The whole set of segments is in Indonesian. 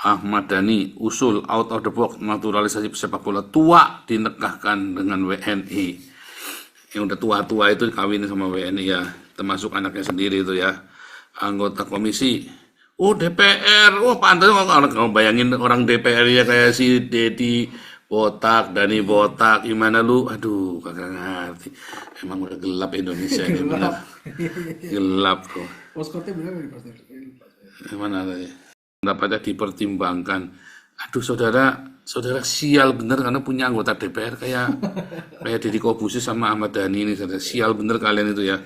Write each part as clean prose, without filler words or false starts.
Ahmad Dhani, usul out of the box naturalisasi sepak bola tua dinekahkan dengan WNI. Yang udah tua-tua itu dikawin sama WNI ya, termasuk anaknya sendiri itu ya. Anggota komisi. Oh DPR, oh pantas kalau bayangin orang DPR ya kayak si Dedi botak, Dani botak, gimana lu? Aduh, kagak ngerti. Emang udah gelap Indonesia ini benar. Gelap. Gelap kok. Postcode-nya bener nih Pastor. Gimana tadi? Pendapatnya dipertimbangkan. Aduh saudara sial bener karena punya anggota DPR kayak Deddy Kobusier sama Ahmad Dhani ini saudara. Sial bener kalian itu ya.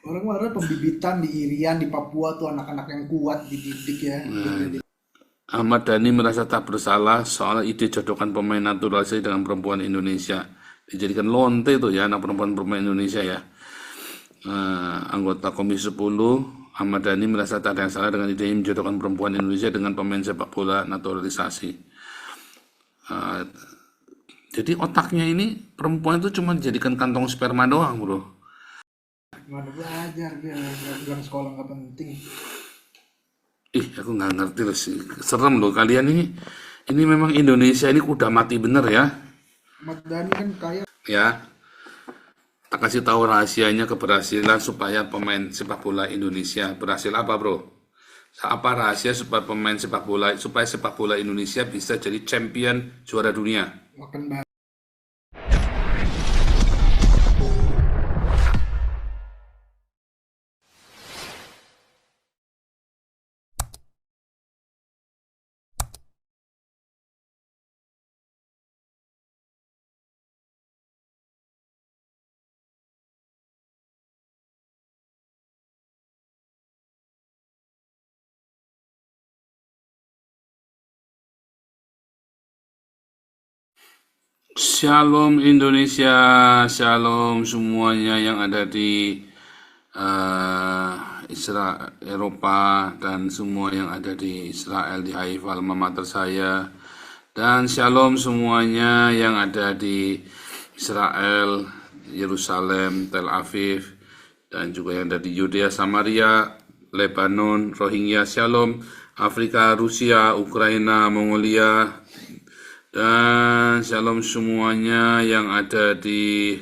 Orang kemarin pembibitan di Irian, di Papua tuh anak-anak yang kuat dididik ya. Ahmad Dhani merasa tak bersalah soal ide jodohkan pemain naturalisasi dengan perempuan Indonesia. Dijadikan lonte itu ya anak perempuan Indonesia ya. Anggota Komisi 10 Ahmad Dhani merasa tak ada yang salah dengan ide menjodohkan perempuan Indonesia dengan pemain sepak bola naturalisasi. Jadi otaknya ini perempuan itu cuma dijadikan kantong sperma doang bro. Gimana belajar dia, bilang sekolah nggak penting. Aku nggak ngerti loh sih. Serem loh kalian ini. Ini memang Indonesia ini udah mati bener ya. Ahmad Dhani kan kaya. Ya. Tak kasih tahu rahasianya keberhasilan supaya pemain sepak bola Indonesia berhasil apa bro? Apa rahasia supaya pemain sepak bola Indonesia bisa jadi champion juara dunia? Makan banyak. Shalom Indonesia, shalom semuanya yang ada di Israel, Eropa, dan semua yang ada di Israel, di Haifa, alma mater saya. Dan shalom semuanya yang ada di Israel, Yerusalem, Tel Aviv, dan juga yang ada di Yudea, Samaria, Lebanon, Rohingya, shalom, Afrika, Rusia, Ukraina, Mongolia, dan shalom semuanya yang ada di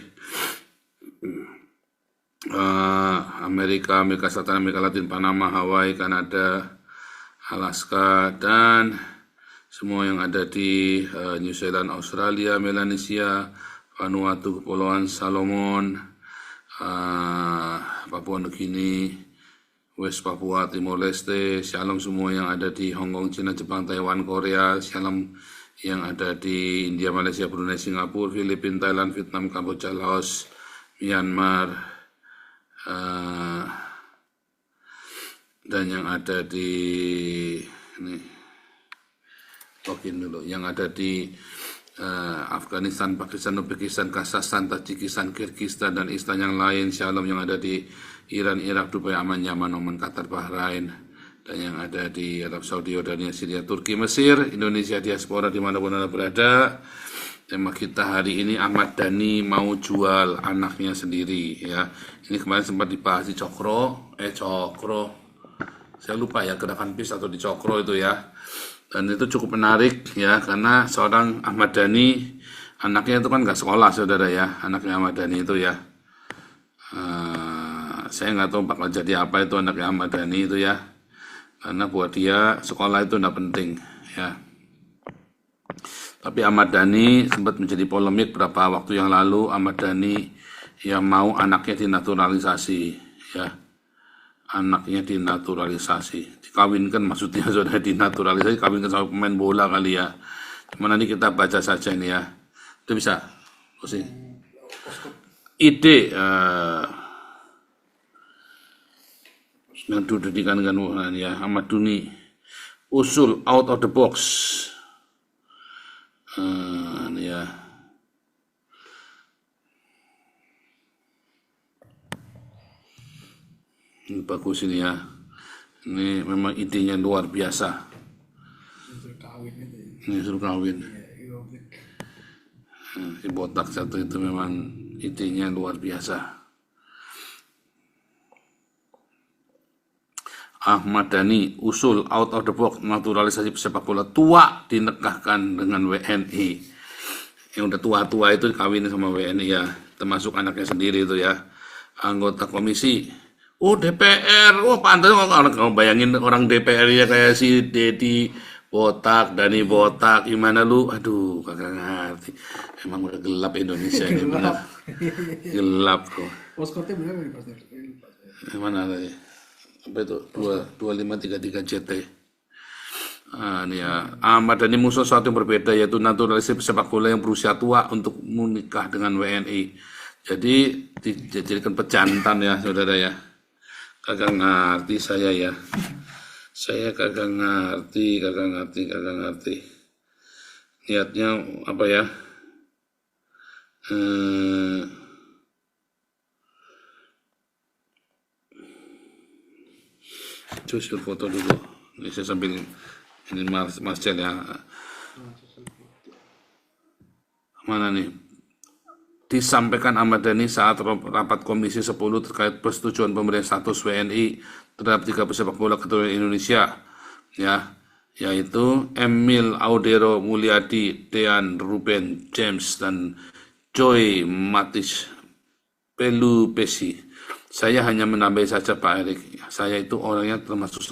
Amerika Selatan, Amerika Latin, Panama, Hawaii, Kanada, Alaska, dan semua yang ada di New Zealand, Australia, Melanesia, Vanuatu, Kepulauan Salomon, Papua Nugini, West Papua, Timor Leste, shalom semua yang ada di Hong Kong, China, Jepang, Taiwan, Korea, shalom yang ada di India, Malaysia, Brunei, Singapura, Filipina, Thailand, Vietnam, Kamboja, Laos, Myanmar, dan yang ada di yang ada di Afghanistan, Pakistan, Uzbekistan, Kazakhstan, Tajikistan, Kyrgyzstan, dan Istan yang lain, shalom yang ada di Iran, Irak, Dubai, Aman, Yaman, Oman, Qatar, Bahrain, dan yang ada di Arab Saudi, Yordania, Syria, Turki, Mesir, Indonesia, diaspora dimanapun Anda berada. Tema kita hari ini Ahmad Dhani mau jual anaknya sendiri ya. Ini kemarin sempat dibahas di Cokro, saya lupa ya gerakan PIS atau di Cokro itu ya. Dan itu cukup menarik ya karena seorang Ahmad Dhani anaknya itu kan nggak sekolah saudara ya, anaknya Ahmad Dhani itu ya. Saya nggak tahu bakal jadi apa itu anaknya Ahmad Dhani itu ya. Karena buat dia sekolah itu tidak penting ya. Tapi Ahmad Dhani sempat menjadi polemik beberapa waktu yang lalu. Ahmad Dhani yang mau anaknya dinaturalisasi ya. Anaknya dinaturalisasi, dikawinkan maksudnya sudah dinaturalisasi, kawinkan sama pemain bola kali ya. Cuma nanti kita baca saja ini ya. Itu bisa sih. Ide yang didirikan dengan ya Ahmad Dhani usul out of the box ya ini bagus ini ya, ini memang idenya luar biasa. Ini suruh kawin si botak satu itu memang idenya luar biasa. Ahmad Dhani, usul out of the box naturalisasi sepak bola tua dinekahkan dengan WNI. Yang udah tua-tua itu kawin sama WNI ya, termasuk anaknya sendiri itu ya. Anggota komisi, oh DPR, oh pantas kalau bayangin orang DPR ya kayak si Dedi botak, Dani botak, gimana lu? Aduh, kagak ngerti. Emang udah gelap Indonesia ini benar. Gelap kok. Postcode-nya benar nih Pastor. Mana tadi? Apa itu? 2533 JT. Ah, ini ya. Ahmad Dhani musuh sesuatu yang berbeda, yaitu naturalisasi sepak bola yang berusia tua untuk menikah dengan WNI. Jadi dijadikan pejantan ya, saudara ya. Kagak ngerti saya ya. Saya kagak ngerti. Niatnya apa ya? Cus foto dulu. Ini saya sambil ini Mas Cel ya. Mana nih? Disampaikan Ahmad Dhani saat rapat Komisi 10 terkait persetujuan pemberian status WNI terhadap 3 pesepak bola keturunan Indonesia, ya, yaitu Emil Audero Mulyadi, Dean Ruben James, dan Joy Matis Pelupesi. Saya hanya menambah saja Pak Erik, saya itu orangnya termasuk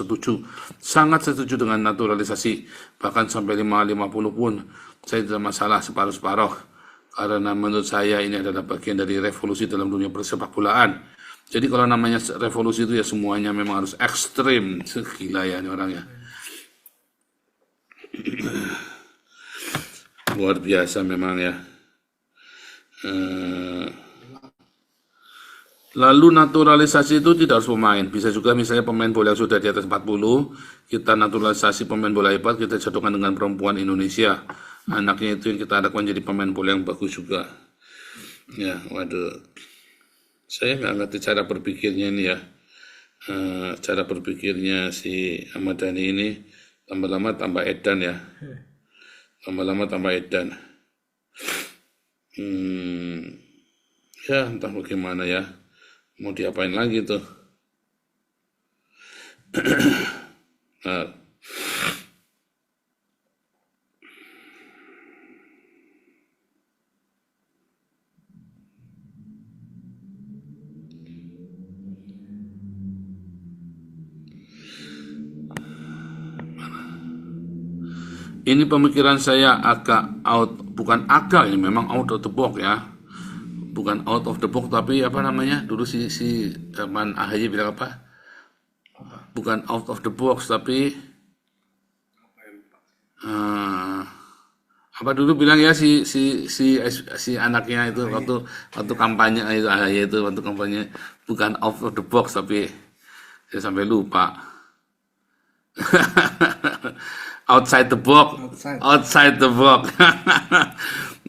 sangat setuju dengan naturalisasi, bahkan sampai 50 pun, saya tidak masalah separuh-separuh. Karena menurut saya ini adalah bagian dari revolusi dalam dunia persepak bolaan. Jadi kalau namanya revolusi itu ya semuanya memang harus ekstrim. Gila ya ini orangnya. Luar biasa memang ya. Lalu naturalisasi itu tidak harus pemain. Bisa juga misalnya pemain bola yang sudah di atas 40, kita naturalisasi pemain bola hebat, kita jodohkan dengan perempuan Indonesia. Anaknya itu yang kita harapkan jadi pemain bola yang bagus juga. Ya, waduh. Saya nggak ngerti cara berpikirnya ini ya. Cara berpikirnya si Ahmad Dhani ini lama-lama tambah edan ya. Lama-lama tambah edan. Ya, entah bagaimana ya. Mau diapain lagi tuh. Nah, ini pemikiran saya agak bukan agak, ini memang out of the box ya. Bukan out of the box, tapi apa namanya? Dulu si zaman AHY bilang apa? Bukan out of the box, tapi apa dulu bilang ya si anaknya itu waktu kampanye itu AHY itu waktu kampanye, bukan out of the box, tapi saya sampai lupa. Outside the box.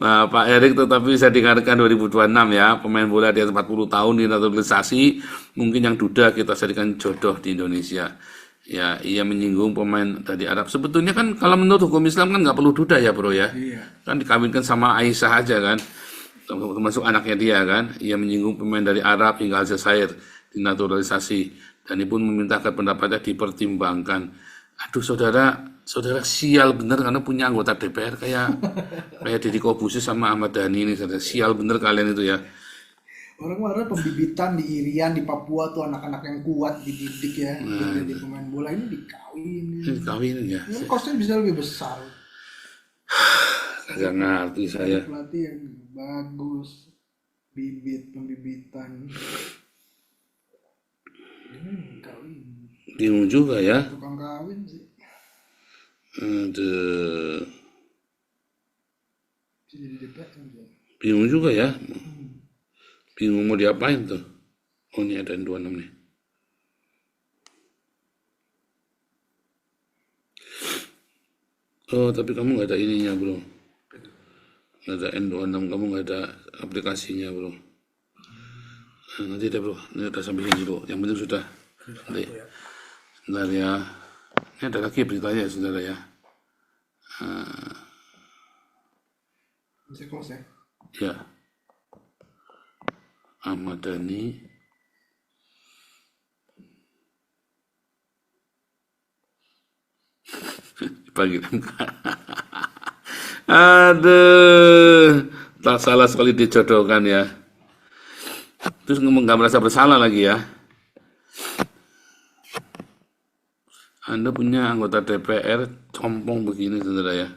Nah, Pak Erik tetapi bisa dengarkan 2026 ya, pemain bola di atas 40 tahun dinaturalisasi, mungkin yang duda kita jadikan jodoh di Indonesia. Ya, ia menyinggung pemain dari Arab. Sebetulnya kan kalau menurut hukum Islam kan nggak perlu duda ya bro ya. Iya. Kan dikawinkan sama Aisyah aja kan, termasuk anaknya dia kan. Ia menyinggung pemain dari Arab hingga Aljazair dinaturalisasi, dan ia pun meminta agar pendapatnya dipertimbangkan. Aduh saudara sial bener karena punya anggota DPR kayak Deddy Kobusier sama Ahmad Dhani ini, saudara sial bener kalian itu ya. Orang kemarin pembibitan di Irian di Papua tuh anak-anak yang kuat dididik ya, jadi pemain bola ini dikawin ya. Ini kosnya bisa lebih besar. Kagak ngerti saya. Pelatih yang bagus, pembibitan. Ini kawin. Bingung juga ya. Tukang kawin sih. Bingung juga ya. Bingung mau diapain tuh. Oh ini ada 26 nih. Oh tapi kamu nggak ada ininya bro. Nggak ada N26, kamu nggak ada aplikasinya bro. Nanti deh bro, ini udah sampai sini dulu. Yang penting sudah. Nanti. Sebentar ya. Ini ada lagi beritanya saudara ya. Bisa close ya? Ya. Ahmad Dhani Bagi aduh, tak salah sekali dijodohkan ya. Terus nggak merasa bersalah lagi ya. Anda punya anggota DPR compong begini, saudara ya.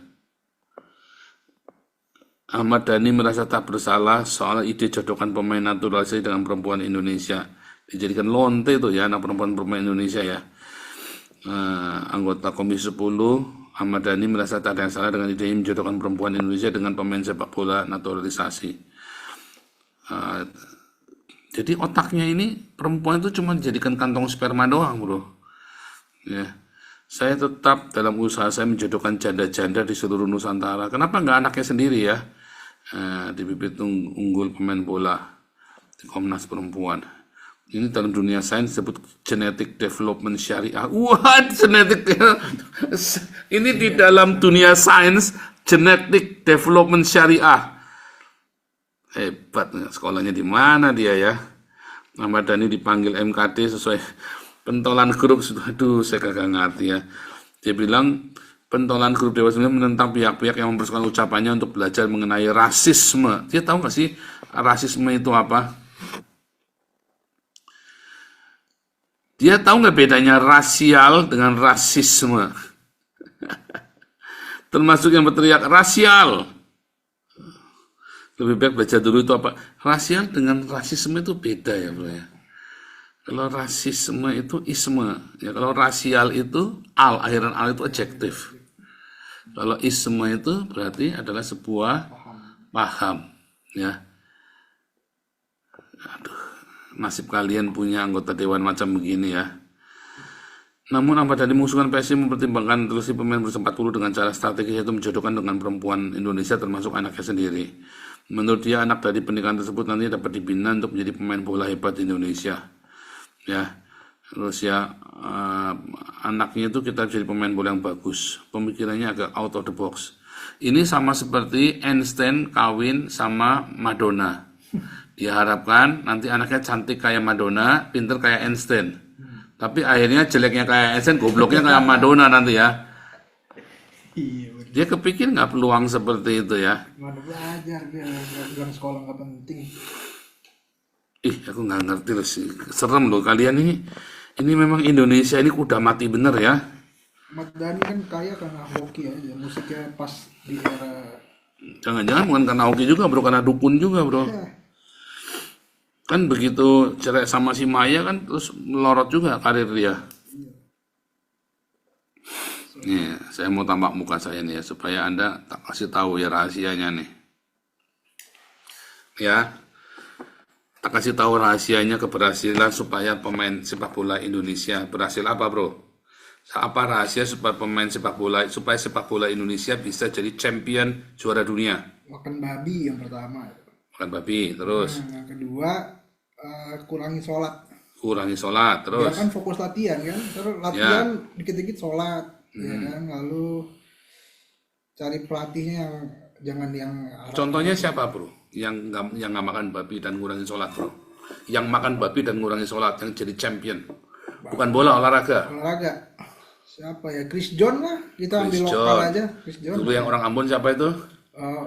Ahmad Dhani merasa tak bersalah soal ide jodohkan pemain naturalisasi dengan perempuan Indonesia. Dijadikan lonte itu ya, anak perempuan pemain Indonesia ya. Anggota Komisi 10 Ahmad Dhani merasa tak ada yang salah dengan ide menjodohkan perempuan Indonesia dengan pemain sepak bola naturalisasi. Jadi otaknya ini perempuan itu cuma dijadikan kantong sperma doang, bro. Ya, saya tetap dalam usaha saya menjodohkan janda-janda di seluruh Nusantara. Kenapa nggak anaknya sendiri ya? Di bibit unggul pemain bola di Komnas Perempuan. Ini dalam dunia sains disebut genetic development syariah. What? Genetic ini di dalam dunia sains genetic development syariah. Hebat, sekolahnya di mana dia ya? Ahmad Dhani dipanggil MKD sesuai pentolan grup. Aduh, saya kagak ngerti ya. Dia bilang pentolan grup Dewa 9 menentang pihak-pihak yang mempersoalkan ucapannya untuk belajar mengenai rasisme. Dia tahu nggak sih rasisme itu apa? Dia tahu nggak bedanya rasial dengan rasisme? Termasuk yang berteriak rasial. Lebih baik baca dulu itu apa. Rasial dengan rasisme itu beda ya, bro ya. Kalau rasisme itu isme, ya kalau rasial itu akhiran al itu adjektif. Kalau isme itu berarti adalah sebuah paham, ya. Aduh, nasib kalian punya anggota dewan macam begini ya. Namun Ahmad Dhani mengusulkan PSSI mempertimbangkan telusi pemain berusia 40 dengan cara strategis yaitu menjodohkan dengan perempuan Indonesia termasuk anaknya sendiri. Menurut dia anak dari pernikahan tersebut nanti dapat dibina untuk menjadi pemain bola hebat di Indonesia. Ya, terus ya anaknya itu kita jadi pemain bola yang bagus. Pemikirannya agak out of the box. Ini sama seperti Einstein kawin sama Madonna. Diharapkan nanti anaknya cantik kayak Madonna, pinter kayak Einstein. Tapi akhirnya jeleknya kayak Einstein, gobloknya kayak Madonna nanti ya. Iya, bener. Dia kepikir nggak peluang seperti itu ya. Mana belajar dia, nggak bilang sekolah nggak penting. Ih, aku nggak ngerti loh sih. Serem loh kalian ini. Ini memang Indonesia ini udah mati bener ya. Ahmad Dhani kan kaya karena hoki aja, musiknya pas di era. Jangan-jangan bukan karena hoki juga bro, karena dukun juga bro. Ya, Kan begitu cerai sama si Maya kan terus melorot juga karir dia. Nih, saya mau tambah muka saya nih ya supaya Anda tak kasih tahu ya rahasianya nih. Ya, tak kasih tahu rahasianya keberhasilan supaya pemain sepak bola Indonesia berhasil apa bro? Apa rahasia supaya pemain sepak bola Indonesia bisa jadi champion juara dunia? makan babi yang pertama. Makan babi, terus Yang kedua kurangi sholat. kurangi sholat, Dia terus kan fokus latihan kan, terus latihan dikit-dikit sholat, ya kan, lalu cari pelatihnya yang jangan yang contohnya siapa bro? Yang nggak makan babi dan ngurangi sholat bro? Yang makan babi dan ngurangi sholat yang jadi champion, bukan bola olahraga. olahraga. Siapa ya? Chris John lah, kita ambil Chris lokal John. aja. Chris John. Dulu yang orang Ambon siapa itu?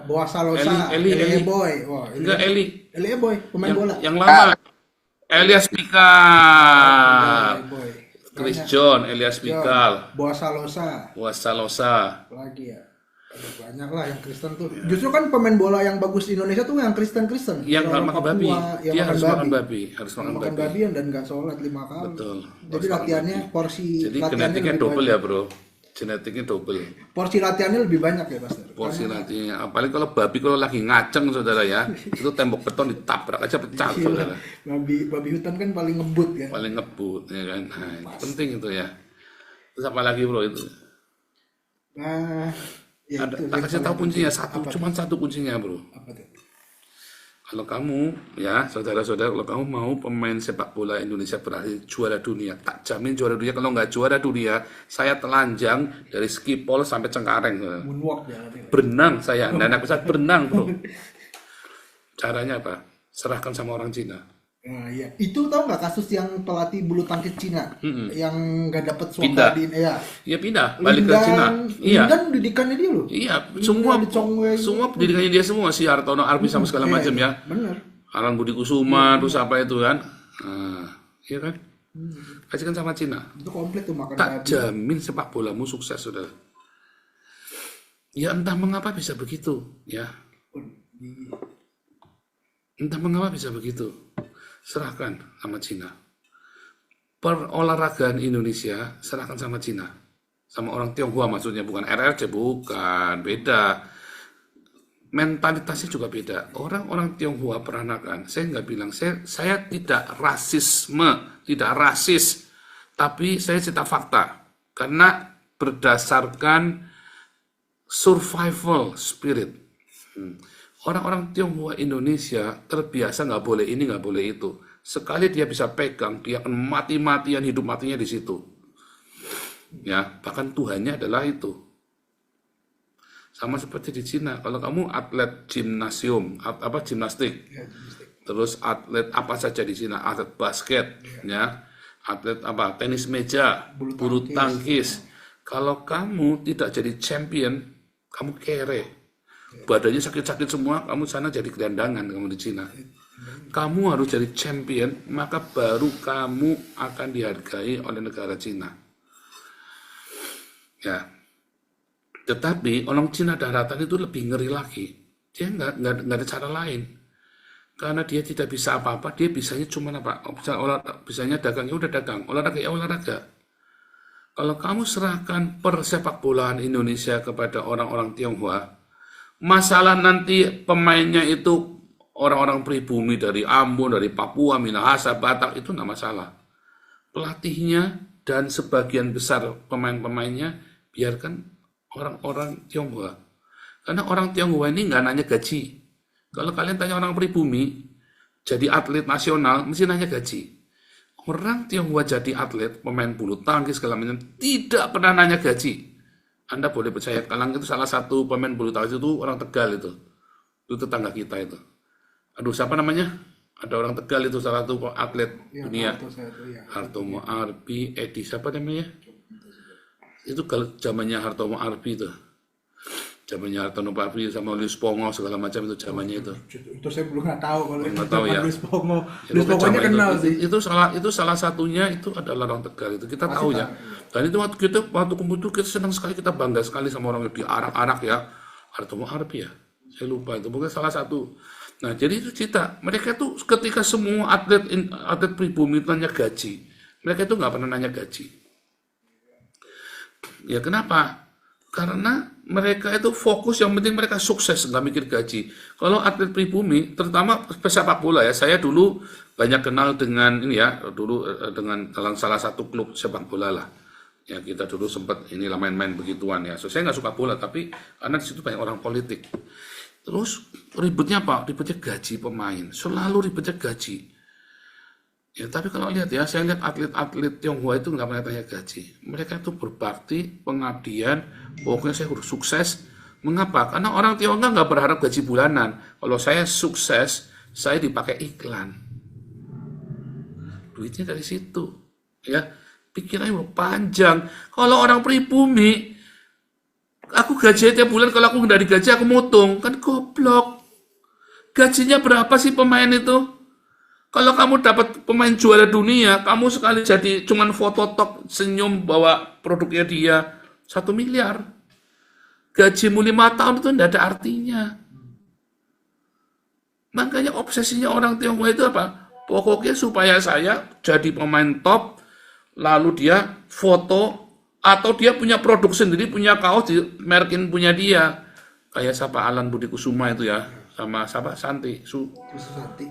Boa Salosa, Eli. Boy. Wah, Enggak Eli. Eli Boy, pemain bola. Yang lama. Elias Pikal. Eli Boy. Chris John, Elias Pikal. Boa Salosa. Wasalosa. Lagi ya. Ada banyak lah yang Kristen tuh. Justru kan pemain bola yang bagus di Indonesia tuh yang Kristen. Yang Orang makan Papua, babi. yang Dia makan harus babi. makan babi. Harus makan Makan babi. babi dan nggak sholat 5 kali. Betul. Jadi latihannya porsi Jadi latihannya genetiknya lebih double banyak. ya bro. Genetiknya double. Porsi latihannya lebih banyak ya Pastor. Porsi latihannya. Apalagi kalau babi kalau lagi ngaceng saudara ya. Itu tembok beton ditabrak aja pecah saudara. Babi hutan kan paling ngebut kan. Paling ngebut ya kan. Nah, penting itu ya. Terus apa lagi bro itu? Nah, ya Ada, itu. tak kasih tahu kuncinya Apa cuma satu kuncinya bro. Apa tuh? Kalau kamu ya saudara-saudara, kalau kamu mau pemain sepak bola Indonesia berhasil juara dunia, tak jamin juara dunia. Kalau nggak juara dunia, saya telanjang dari Skipol sampai Cengkareng. Moonwalk ya. Berenang saya, dan anak bisa berenang bro. Caranya apa? Serahkan sama orang Cina. Nah, iya. Itu tahu nggak kasus yang pelatih bulu tangkis Cina yang nggak dapat Pindah. suaka di ya. Ya pindah, balik ke Cina. Iya. Lindan didikannya dia loh. Iya, Lindan di Chongwei. semua pendidikannya dia semua, si Hartono, Arbi sama segala macam ya. Bener. Alan Budi Kusuma, terus apa itu kan? Iya kan? Kasihkan sama Cina. Itu komplit tuh makan Tak babi. jamin sepak bolamu sukses, saudara. Ya entah mengapa bisa begitu, ya. Entah mengapa bisa begitu. Serahkan sama Cina. Perolahragaan Indonesia serahkan sama Cina. Sama orang Tionghoa maksudnya, bukan RRC, bukan, beda. Mentalitasnya juga beda. Orang-orang Tionghoa peranakan, saya nggak bilang, saya tidak rasisme, tidak rasis, tapi saya cerita fakta. Karena berdasarkan survival spirit. Orang-orang Tionghoa Indonesia terbiasa nggak boleh ini, nggak boleh itu. Sekali dia bisa pegang, dia akan mati-matian, hidup matinya di situ. Ya, bahkan Tuhannya adalah itu. Sama seperti di Cina, kalau kamu atlet gimnasium, gimnastik, terus atlet apa saja di Cina, atlet basket, ya, atlet apa, tenis meja, bulu tangkis. Kalau kamu tidak jadi champion, kamu kere. Badannya sakit-sakit semua, kamu sana jadi gelandangan kamu di Cina. Kamu harus jadi champion, maka baru kamu akan dihargai oleh negara Cina. Ya. Tetapi orang Cina daratan itu lebih ngeri lagi. Dia nggak ada cara lain. Karena dia tidak bisa apa-apa, dia bisanya cuma apa? Bisanya dagang, ya udah dagang. Olahraga, ya olahraga. Kalau kamu serahkan persepak bolaan Indonesia kepada orang-orang Tionghoa, masalah nanti pemainnya itu orang-orang pribumi dari Ambon, dari Papua, Minahasa, Batak, itu nggak masalah. Pelatihnya dan sebagian besar pemain-pemainnya biarkan orang-orang Tionghoa. Karena orang Tionghoa ini nggak nanya gaji. Kalau kalian tanya orang pribumi, jadi atlet nasional, mesti nanya gaji. Orang Tionghoa jadi atlet, pemain bulu tangkis, segala macam, tidak pernah nanya gaji. Anda boleh percaya, Kalang itu salah satu pemain bulu tangkis itu orang Tegal itu. Itu tetangga kita itu. Aduh, siapa namanya? Ada orang Tegal itu salah satu atlet dunia. Hartomo Arbi, Edi, siapa namanya? Itu kalau zamannya Hartomo Arbi itu. Zamannya Hartono Arbi sama Lius Pongo segala macam itu zamannya itu. Itu saya belum nggak tahu kalau nggak tahu ya. Lius Pongo. Lius Pongonya kenal sih. Itu salah satunya itu adalah orang Tegal itu. Kita tahu ya. Dan itu waktu kumpul itu kita senang sekali, kita bangga sekali sama orang yang diarak-arak ya. Hartomo Arbi ya. Saya lupa itu. Mungkin salah satu. Nah, jadi itu cerita. Mereka tuh ketika semua atlet pribumi nanya gaji, mereka itu nggak pernah nanya gaji. Ya kenapa? Karena mereka itu fokus, yang penting mereka sukses, nggak mikir gaji. Kalau atlet pribumi, terutama pesepak bola ya, saya dulu banyak kenal dengan ini ya, dulu dengan salah satu klub sepak bola lah. Ya kita dulu sempat inilah main-main begituan ya. So, saya nggak suka bola, tapi karena di situ banyak orang politik. Terus ribetnya apa? Ribetnya gaji pemain. Selalu ribetnya gaji. Ya, tapi kalau lihat ya, saya lihat atlet-atlet Tionghoa itu nggak pernah tanya gaji. Mereka itu berbakti, pengabdian, pokoknya saya harus sukses. Mengapa? Karena orang Tionghoa nggak berharap gaji bulanan. Kalau saya sukses, saya dipakai iklan. Duitnya dari situ. Ya, pikirannya panjang. Kalau orang pribumi, aku gaji tiap bulan, kalau aku nggak digaji, aku motong. Kan goblok. Gajinya berapa sih pemain itu? Kalau kamu dapat pemain juara dunia, kamu sekali jadi cuman foto tok senyum bawa produknya dia 1 miliar. Gajimu 5 tahun itu tidak ada artinya. Makanya obsesinya orang Tionghoa itu apa? Pokoknya supaya saya jadi pemain top, lalu dia foto, atau dia punya produk sendiri, punya kaos, merkin punya dia. Kayak siapa, Alan Budi Kusuma itu ya. Sama siapa?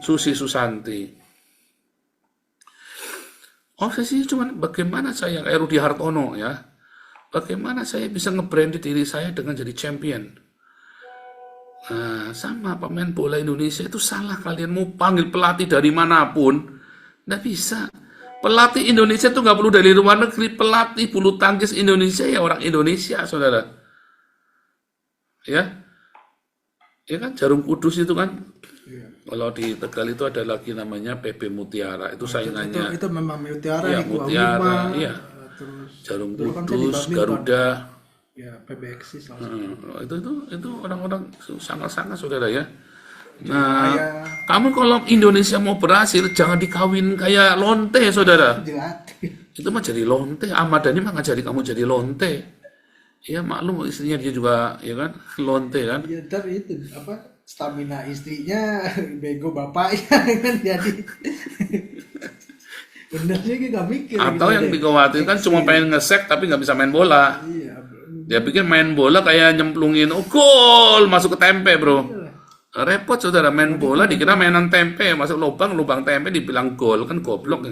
Susi Susanti. Obsesi cuma bagaimana saya, kayak Rudi Hartono ya, bagaimana saya bisa nge-branded diri saya dengan jadi champion. Nah, sama pemain bola Indonesia itu salah, kalian mau panggil pelatih dari manapun, nggak bisa. Pelatih Indonesia itu nggak perlu dari luar negeri, pelatih bulu tangkis Indonesia ya orang Indonesia, saudara. Ya. Ya kan Jarum Kudus itu kan. Iya. Kalau di Tegal itu ada lagi namanya PB Mutiara. Itu saingannya. Itu memang Mutiara Iya, nih, Mutiara, iya. terus Jarum dulu kan saya di Kudus, badminton. Garuda. Ya, PBX salah satu. Itu orang-orang sangat-sangat saudara ya. Nah, Saya kamu kalau Indonesia mau berhasil jangan dikawin kayak lonte saudara. dilatih. Itu mah jadi lonte. Ahmad Dhani mah ngajari kamu jadi lonte. Ya maklum istrinya dia juga ya kan lonte kan. Ya, ntar itu apa stamina istrinya bego bapaknya kan jadi bener sih gak mikir Atau gitu yang deh. dikhawatirkan cuma pengen ngesek tapi nggak bisa main bola. Iya, Dia pikir main bola kayak nyemplungin, oh gol masuk ke tempe bro. Repot saudara main bola dikira mainan tempe, masuk lubang tempe dibilang gol kan goblok.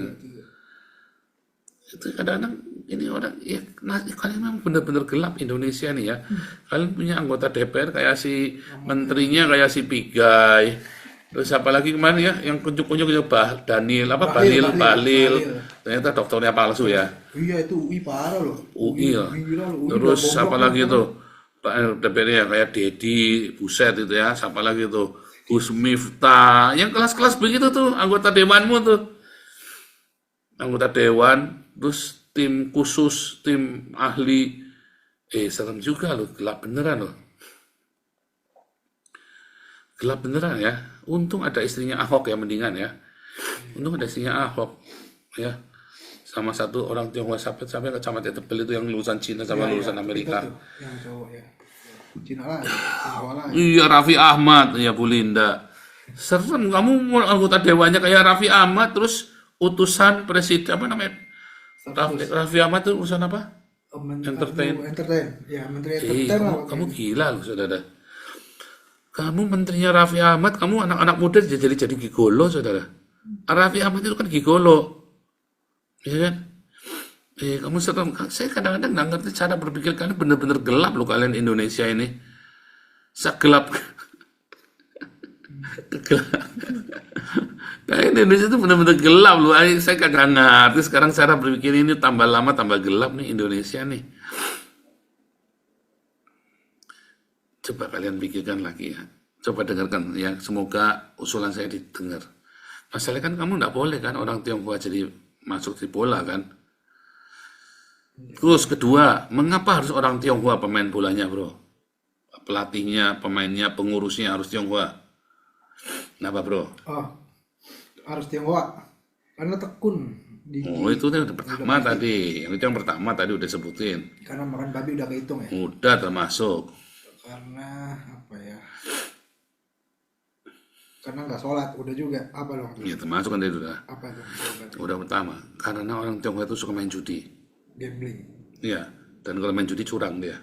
Itu kadang-kadang ini orang ya kalian memang benar-benar gelap Indonesia nih ya. Kalian punya anggota DPR kayak si menterinya kayak si Pigai. Terus apa lagi kemarin ya yang kunjuk-kunjuk Daniel apa Bahlil. Ternyata dokternya palsu ya. Iya itu UI parah loh. UI ya. Gila loh, UI Terus udah siapa goblok lagi kan. itu? Pak DPR ya kayak Dedi, Buset itu ya. Siapa lagi itu? Gus Miftah. Yang kelas-kelas begitu tuh anggota dewanmu tuh. Anggota dewan, terus tim khusus, tim ahli. Serem juga loh, gelap beneran loh. Gelap beneran ya. Untung ada istrinya Ahok ya mendingan ya. Untung ada istrinya Ahok ya. Sama satu orang Tionghoa sampai kecamatan Tebel itu yang lulusan Cina sama lulusan Amerika. Itu tuh, yang cowok ya. Cina lagi, Tionghoa lagi. Iya Raffi Ahmad ya Bu Linda. Serem kamu mau anggota dewannya kayak Raffi Ahmad terus utusan presiden apa namanya? Raffi Ahmad itu urusan apa? Entertain. Ya, menteri entertain lah. Kamu gila loh saudara. Kamu menterinya Raffi Ahmad, kamu anak-anak muda jadi gigolo saudara. Raffi Ahmad itu kan gigolo. Ya kan? Kamu serem. Saya kadang-kadang nggak ngerti cara berpikir kalian bener-bener gelap loh kalian Indonesia ini. Segelap. Kalian Indonesia itu bener-bener gelap loh. Saya kagak ngerti sekarang cara berpikir ini tambah lama tambah gelap nih Indonesia nih. Coba kalian pikirkan lagi ya. Coba dengarkan ya. Semoga usulan saya didengar. Masalahnya kan kamu nggak boleh kan orang Tionghoa jadi masuk di bola kan. Terus kedua, mengapa harus orang Tionghoa pemain bolanya bro? Pelatihnya, pemainnya, pengurusnya harus Tionghoa. Kenapa bro? Oh, harus Tionghoa. Karena tekun. Oh itu yang pertama tadi. Itu yang pertama tadi udah sebutin. Karena makan babi udah kehitung ya. Udah termasuk. Karena apa ya? Karena nggak sholat udah juga. Apa dong? Ya termasuk kan tadi udah. Apa dong? Udah pertama. Karena orang Tionghoa itu suka main judi. Gambling. Iya. Dan kalau main judi curang dia.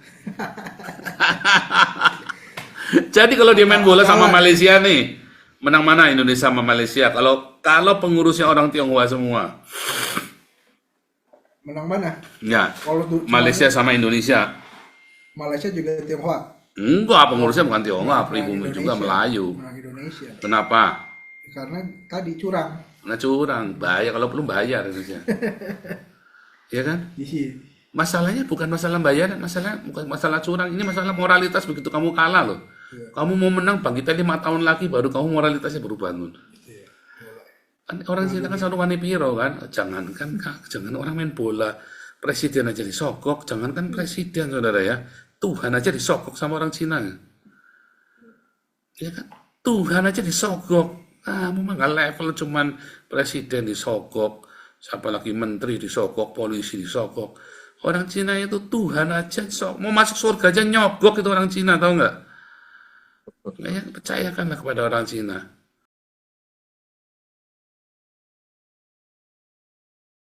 Jadi kalau dia main bola sama Malaysia nih, menang mana Indonesia sama Malaysia? Kalau pengurusnya orang Tionghoa semua. Menang mana? Ya. Kalau tuh Malaysia sama Indonesia. Malaysia juga Tionghoa. Enggak, pengurusnya bukan Tionghoa, Menang pribumi Indonesia. juga Melayu. Menang Indonesia. Kenapa? Karena tadi curang. Nggak curang, bahaya kalau belum bayar Indonesia. Ya kan? Iya. Masalahnya bukan masalah bayaran, bukan masalah curang, ini masalah moralitas begitu kamu kalah loh. Kamu mau menang bangkitnya 5 tahun lagi baru kamu moralitasnya baru bangun. Kan orang Cina kan selalu wani piro kan, jangan orang main bola, presiden aja disogok, jangankan presiden saudara ya, Tuhan aja disogok sama orang Cina. Ya kan? Tuhan aja disogok. Kamu mah nggak level cuman presiden disogok, siapa lagi menteri disogok, polisi disogok. Orang Cina itu Tuhan aja disogok. Mau masuk surga aja nyogok itu orang Cina, tahu nggak? Percayakanlah kepada orang Cina.